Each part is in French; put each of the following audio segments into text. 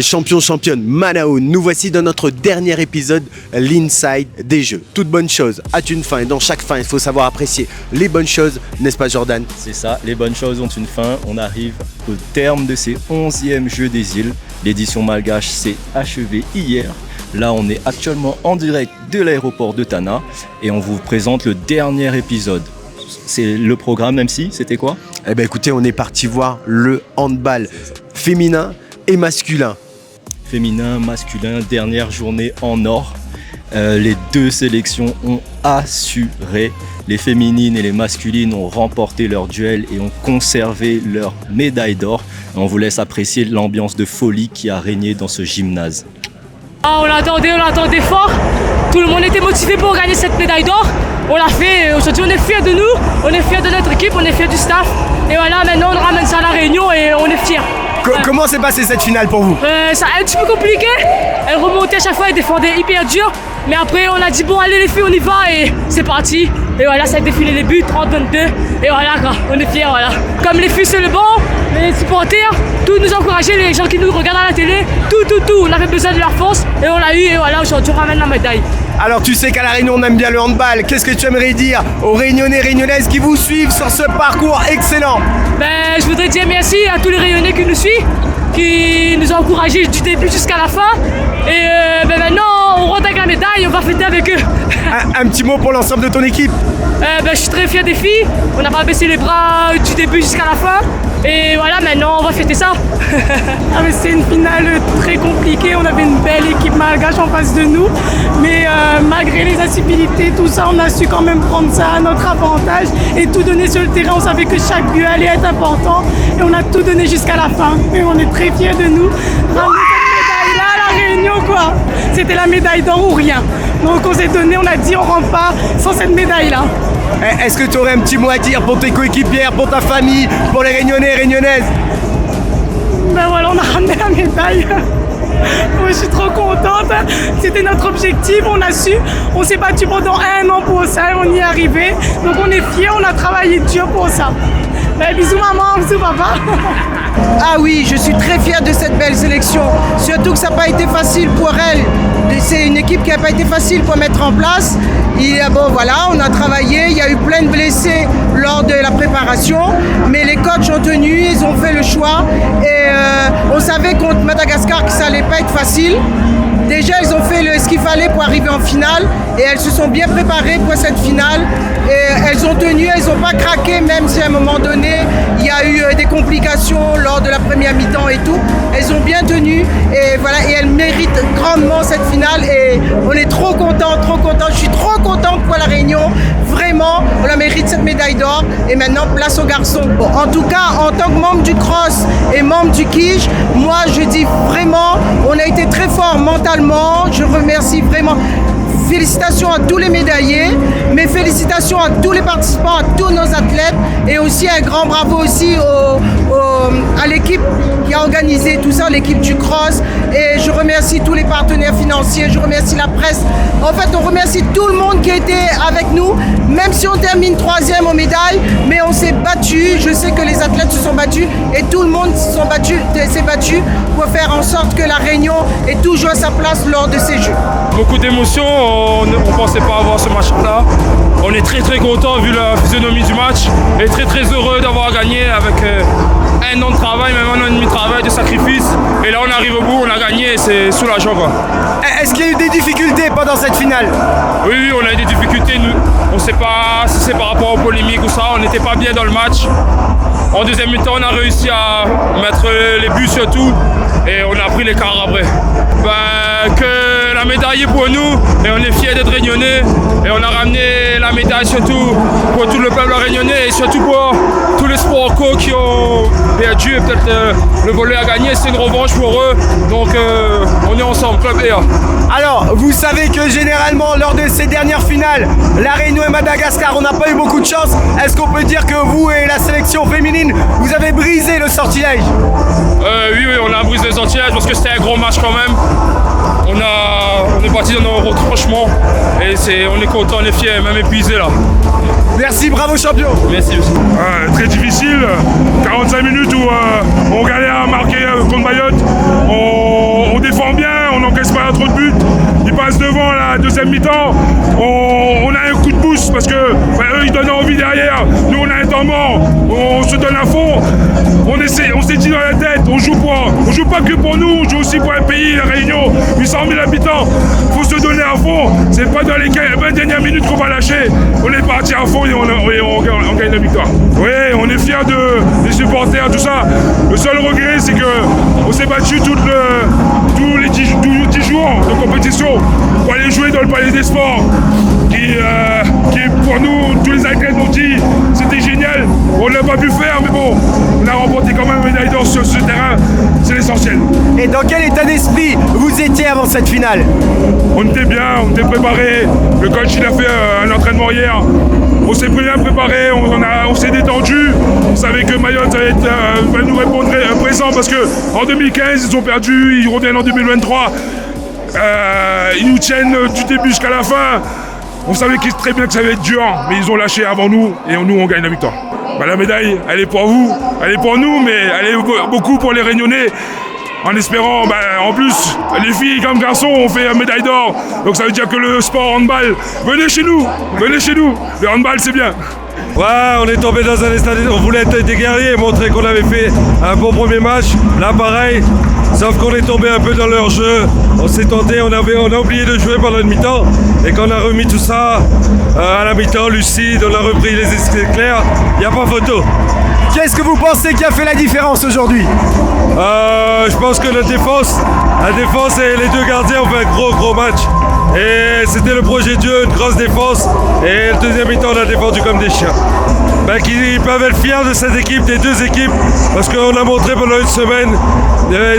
Champion, championne, Manao, nous voici dans notre dernier épisode, l'inside des jeux. Toute bonne chose a une fin et dans chaque fin, il faut savoir apprécier les bonnes choses, n'est-ce pas Jordan? C'est ça, les bonnes choses ont une fin. On arrive au terme de ces 11e Jeux des îles. L'édition malgache s'est achevée hier. Là, on est actuellement en direct de l'aéroport de Tana et on vous présente le dernier épisode. C'est le programme, MC, c'était quoi? Eh bien écoutez, on est parti voir le handball féminin et masculin. Féminin, masculin, dernière journée en or. Les deux sélections ont assuré. Les féminines et les masculines ont remporté leur duel et ont conservé leur médaille d'or. On vous laisse apprécier l'ambiance de folie qui a régné dans ce gymnase. On l'attendait fort. Tout le monde était motivé pour gagner cette médaille d'or. On l'a fait. Aujourd'hui, on est fiers de nous. On est fiers de notre équipe. On est fiers du staff. Et voilà, maintenant, on ramène ça à la Réunion et on est fiers. Comment s'est passée cette finale pour vous? Ça a un petit peu compliqué. Elle remontait à chaque fois, elle défendait hyper dur. Mais après, on a dit bon, allez les filles, on y va et c'est parti. Et voilà, ça a défilé les buts, 30-22. Et voilà, quoi, on est fiers, voilà. Comme les filles sur le banc, les supporters, tout nous encourager, les gens qui nous regardent à la télé, tout. On avait besoin de leur force et on l'a eu et voilà, aujourd'hui, on ramène la médaille. Alors tu sais qu'à La Réunion on aime bien le handball, qu'est-ce que tu aimerais dire aux Réunionnais et Réunionnaises qui vous suivent sur ce parcours excellent? Je voudrais dire merci à tous les Réunionnais qui nous suivent, qui nous ont encouragés du début jusqu'à la fin. Et maintenant on rentre avec la médaille, on va fêter avec eux. Un petit mot pour l'ensemble de ton équipe? Je suis très fier des filles, on n'a pas baissé les bras du début jusqu'à la fin. Et voilà, maintenant on va fêter ça. C'est une finale très compliquée, on avait une belle équipe malgache en face de nous. Mais malgré les incivilités, tout ça, on a su quand même prendre ça à notre avantage et tout donner sur le terrain. On savait que chaque but allait être important et on a tout donné jusqu'à la fin. Et on est très fiers de nous. Ramener cette médaille-là à la Réunion, quoi. C'était la médaille d'or ou rien. Donc on s'est donné, on a dit on rentre pas sans cette médaille-là. Est-ce que tu aurais un petit mot à dire pour tes coéquipières, pour ta famille, pour les Réunionnais et Réunionnaises? Voilà, on a ramené la médaille. Moi, je suis trop contente. C'était notre objectif, on a su. On s'est battu pendant 1 an pour ça et on y est arrivé. Donc on est fiers, on a travaillé dur pour ça. Bisous maman, bisous papa. Ah oui, je suis très fier de cette belle sélection. Surtout que ça n'a pas été facile pour elle. C'est une équipe qui n'a pas été facile pour mettre en place. On a travaillé, il y a eu plein de blessés lors de la préparation, mais les coachs ont tenu, ils ont fait le choix et on savait contre Madagascar que ça n'allait pas être facile. Déjà, ils ont fait ce qu'il fallait pour arriver en finale et elles se sont bien préparées pour cette finale. Et elles ont tenu, elles n'ont pas craqué, même si à un moment donné, il y a eu des complications lors de la première mi-temps et tout. Elles ont bien tenu et voilà, et elles méritent grandement cette finale et on est trop contents. Je suis trop contente pour la Réunion. Vraiment, on la mérite cette médaille d'or et maintenant place aux garçons. Bon, en tout cas, en tant que membre du cross et membre du Kij, moi je dis vraiment, on a été très fort mentalement. Je remercie vraiment. Félicitations à tous les médaillés, mais félicitations à tous les participants, à tous nos athlètes et aussi un grand bravo aussi à l'équipe qui a organisé tout ça, l'équipe du cross. Et je remercie tous les partenaires financiers, je remercie la presse. En fait, on remercie tout le monde qui a été avec nous, même si on termine 3e aux médailles, mais on s'est battu. Je sais que les athlètes se sont battus et tout le monde s'est battu pour faire en sorte que la Réunion ait toujours sa place lors de ces Jeux. Beaucoup d'émotions, on ne pensait pas avoir ce match-là. On est très content vu la physionomie du match et très heureux d'avoir gagné avec 1 an de travail, même 1 an et demi de travail, de sacrifice. Et là on arrive au bout, on a gagné et c'est soulageant, quoi. Est-ce qu'il y a eu des difficultés pendant cette finale? Oui, on a eu des difficultés. On ne sait pas si c'est par rapport aux polémiques ou ça, on n'était pas bien dans le match. En deuxième mi-temps, on a réussi à mettre les buts surtout et on a pris l'écart après. Que la médaille est pour nous et on est fiers d'être réunionnais et on a ramené la médaille surtout pour tout le peuple réunionnais et surtout pour tous les sports co qui ont perdu et peut-être le volet à gagner. C'est une revanche pour eux, donc on est ensemble, club EA. Alors, vous savez que généralement lors de ces dernières finales, La Réunion et Madagascar, on n'a pas eu beaucoup de chance. Est-ce qu'on peut dire que vous et la sélection féminine, vous avez brisé le sortilège? Oui, on a brisé le sortilège parce que c'était un gros match quand même. On est parti dans nos retranchements et on est content, on est fiers, même épuisé là. Merci, bravo champion. Merci. Très difficile, 45 minutes où on galère à marquer contre Mayotte. moment, on se donne à fond. On s'est dit dans la tête, on joue pas que pour nous, on joue aussi pour un pays, la Réunion, 800 000 habitants. Il faut se donner à fond. C'est pas dans les 20 dernières minutes qu'on va lâcher. On est parti à fond et on gagne la victoire. Oui, on est fiers des supporters, tout ça. Le seul regret, c'est qu'on s'est battu tous les 10 jours de compétition pour aller jouer dans le Palais des Sports. Qui pour nous, tous les athlètes nous dit c'était génial. On ne l'a pas pu faire, mais bon, on a remporté quand même une médaille d'or sur ce terrain, c'est l'essentiel. Et dans quel état d'esprit vous étiez avant cette finale? On était bien, on était préparés. Le coach il a fait un entraînement hier. On s'est bien préparé, on s'est détendu. On savait que Mayotte va nous répondre présent parce qu'en 2015 ils ont perdu, ils reviennent en 2023. Ils nous tiennent du début jusqu'à la fin. On savait très bien que ça allait être dur, mais ils ont lâché avant nous et nous on gagne la victoire. La médaille, elle est pour vous, elle est pour nous, mais elle est beaucoup pour les Réunionnais. En espérant, en plus, les filles comme garçons ont fait une médaille d'or. Donc ça veut dire que le sport handball, venez chez nous. Le handball c'est bien. Ouais, on est tombé dans un état, on voulait être des guerriers et montrer qu'on avait fait un bon premier match. Là pareil, sauf qu'on est tombé un peu dans leur jeu. On s'est tenté, on a oublié de jouer pendant une mi-temps. Et quand on a remis tout ça à la mi-temps, lucide, on a repris les esprits clairs, il n'y a pas photo. Qu'est-ce que vous pensez qui a fait la différence aujourd'hui? Je pense que la défense et les deux gardiens ont fait un gros match. Et c'était le projet Dieu, une grosse défense. Et le deuxième mi-temps, on a défendu comme des chiens. Qu'ils peuvent être fiers de cette équipe, des deux équipes, parce qu'on a montré pendant une semaine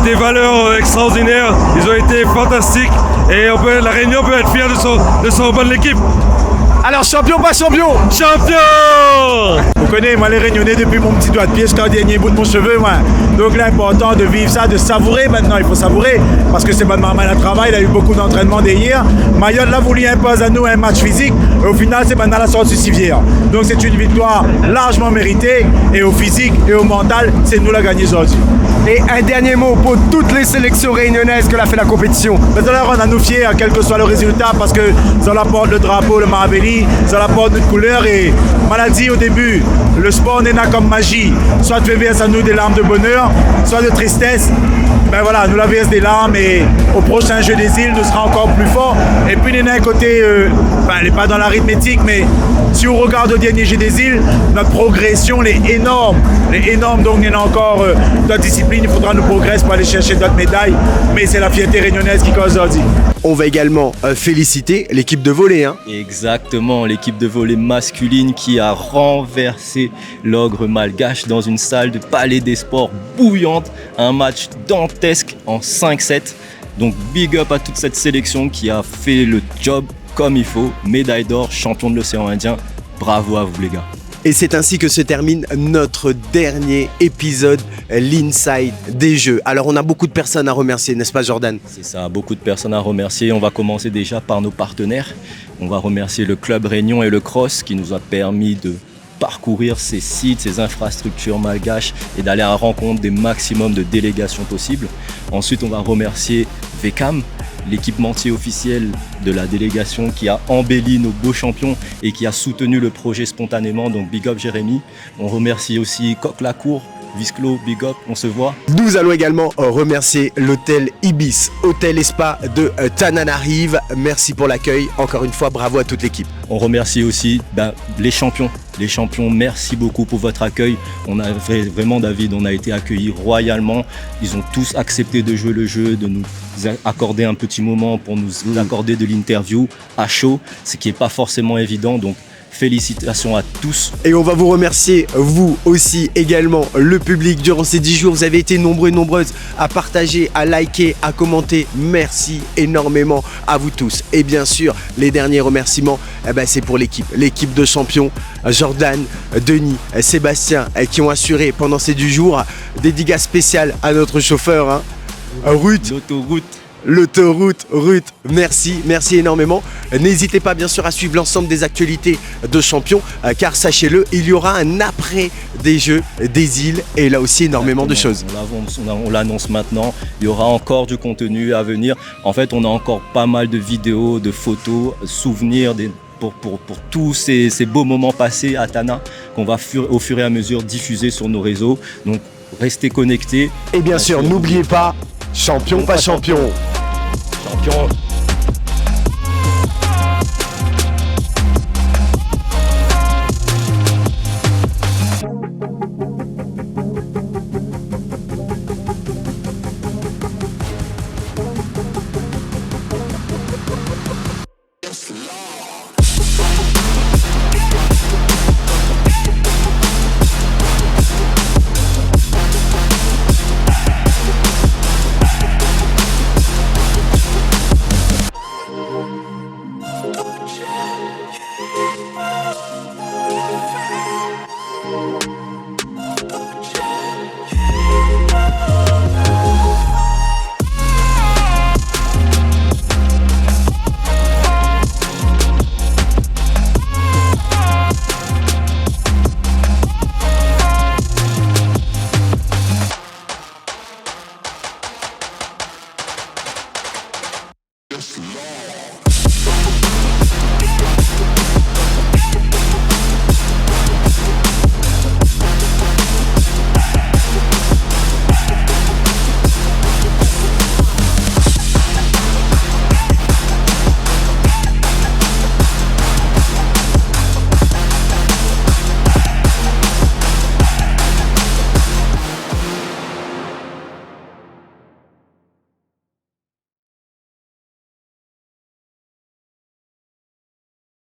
des valeurs extraordinaires. Ils ont été fantastiques. Et la Réunion peut être fière de son bonne équipe. Alors champion, pas champion? Champion! Vous connaissez, moi les Réunionnais depuis mon petit doigt de pied jusqu'au dernier bout de mon cheveu, moi. Donc l'important de vivre ça, de savourer maintenant, il faut savourer, parce que c'est pas normal à travail, il a eu beaucoup d'entraînement d'hier. Mayotte l'a voulu imposer à nous un match physique, et au final c'est maintenant la sortie civière. Donc c'est une victoire largement méritée, et au physique et au mental, c'est nous la gagner aujourd'hui. Et un dernier mot pour toutes les sélections réunionnaises que l'a fait la compétition. Mais d'ailleurs, on a nous fiers, quel que soit le résultat, parce que ça apporte le drapeau, le Marabelli, ça apporte notre couleur. Et maladie au début, le sport n'est là comme magie. Soit fait verser à nous des larmes de bonheur, soit de tristesse. Voilà, nous la verse des larmes et au prochain jeu des îles, nous sera encore plus fort. Et puis, il y a un côté, elle n'est pas dans l'arithmétique, mais si on regarde au dernier jeu des îles, notre progression elle est énorme. Donc, il y en a encore d'autres disciplines, il faudra nous progresser pour aller chercher d'autres médailles. Mais c'est la fierté réunionnaise qui cause aujourd'hui. On va également féliciter l'équipe de volley. Exactement, l'équipe de volley masculine qui a renversé l'ogre malgache dans une salle de Palais des Sports bouillante. Un match dantesque en 5-7. Donc big up à toute cette sélection qui a fait le job comme il faut. Médaille d'or, champion de l'océan Indien. Bravo à vous les gars. Et c'est ainsi que se termine notre dernier épisode, l'Inside des Jeux. Alors on a beaucoup de personnes à remercier, n'est-ce pas Jordan? C'est ça, beaucoup de personnes à remercier. On va commencer déjà par nos partenaires. On va remercier le Club Réunion et le Cross qui nous a permis de parcourir ces sites, ces infrastructures malgaches et d'aller à la rencontre des maximums de délégations possibles. Ensuite, on va remercier VCAM, l'équipementier officiel de la délégation qui a embelli nos beaux champions et qui a soutenu le projet spontanément. Donc big up Jérémy. On remercie aussi Coq-Lacour, Visclo, big up, on se voit. Nous allons également remercier l'hôtel Ibis, hôtel et spa de Tananarive. Merci pour l'accueil. Encore une fois, bravo à toute l'équipe. On remercie aussi les champions. Les champions, merci beaucoup pour votre accueil. On a vraiment, David, on a été accueillis royalement. Ils ont tous accepté de jouer le jeu, de nous accorder un petit moment pour nous accorder de l'interview à chaud, ce qui n'est pas forcément évident. Donc, félicitations à tous. Et on va vous remercier, vous aussi également, le public, durant ces 10 jours. Vous avez été nombreux et nombreuses à partager, à liker, à commenter. Merci énormément à vous tous. Et bien sûr, les derniers remerciements, c'est pour l'équipe de champions. Jordan, Denis, Sébastien, qui ont assuré pendant ces 10 jours. Dédicace spéciale à notre chauffeur, Ruth. L'autoroute, Ruth, merci énormément. N'hésitez pas bien sûr à suivre l'ensemble des actualités de champions, car sachez-le, il y aura un après des Jeux des îles et là aussi énormément de choses. On l'annonce maintenant, il y aura encore du contenu à venir. En fait, on a encore pas mal de vidéos, de photos, souvenirs pour tous ces beaux moments passés à Tana qu'on va au fur et à mesure diffuser sur nos réseaux. Donc restez connectés. Et bien sûr, n'oubliez pas, champion pas champion. Champion.